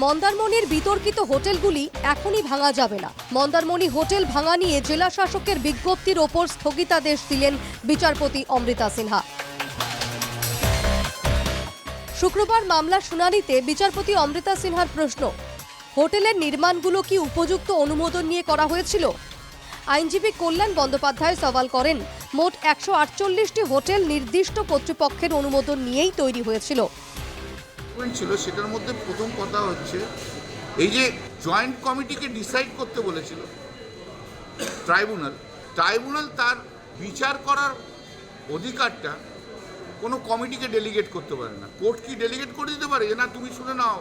মন্দারমণির বিতর্কিত হোটেলগুলি এখনই ভাঙা যাবে না। মন্দারমণি হোটেল ভাঙা নিয়ে জেলা শাসকের বিজ্ঞপ্তির ওপর স্থগিতাদেশ দিলেন বিচারপতি অমৃতা সিনহা। শুক্রবার মামলার শুনানিতে বিচারপতি অমৃতা সিনহার প্রশ্ন, হোটেলের নির্মাণগুলো কি উপযুক্ত অনুমোদন নিয়ে করা হয়েছিল? আইনজীবী কল্যাণ বন্দ্যোপাধ্যায় সওয়াল করেন, মোট 148টি হোটেল নির্দিষ্ট কর্তৃপক্ষের অনুমোদন নিয়েই তৈরি হয়েছিল। ছিল সেটার মধ্যে প্রথম কথা হচ্ছে এই যে জয়েন্ট কমিটিকে ডিসাইড করতে বলেছিল ট্রাইব্যুনাল তার বিচার করার অধিকারটা কোনো কমিটিকে ডেলিগেট করতে পারে না। কোর্ট কি ডেলিগেট করে দিতে পারে যে না তুমি শুনে নাও?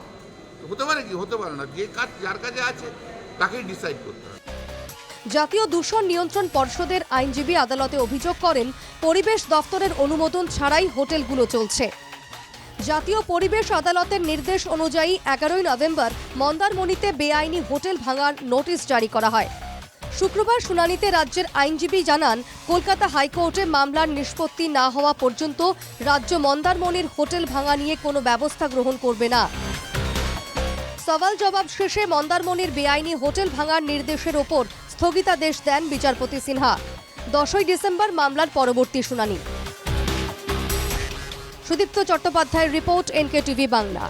হতে পারে কি? হতে পারে না। যে কাজ যার কাছে আছে তাকেই ডিসাইড করতে হবে। জাতীয় দূষণ নিয়ন্ত্রণ পর্ষদের আইনজীবী আদালতে অভিযোগ করেন, পরিবেশ দফতরের অনুমোদন ছাড়াই হোটেলগুলো চলছে। জাতীয় পরিবেশ আদালতের নির্দেশ অনুযায়ী 11ই নভেম্বর মন্দারমণিতে বেআইনি হোটেল ভাঙার নোটিশ জারি করা হয়। শুক্রবার শুনানিতে রাজ্যের আইনজীবী জানান, কলকাতা হাইকোর্টে মামলার নিষ্পত্তি না হওয়া পর্যন্ত রাজ্য মন্দারমণির হোটেল ভাঙা নিয়ে কোনো ব্যবস্থা গ্রহণ করবে না। সওয়াল জবাব শেষে মন্দারমণির বেআইনি হোটেল ভাঙার নির্দেশের ওপর স্থগিতাদেশ দেন বিচারপতি সিনহা। 10ই ডিসেম্বর মামলার পরবর্তী শুনানি। সুদীপ্ত চট্টোপাধ্যায়ের রিপোর্ট, NK টিভি বাংলা।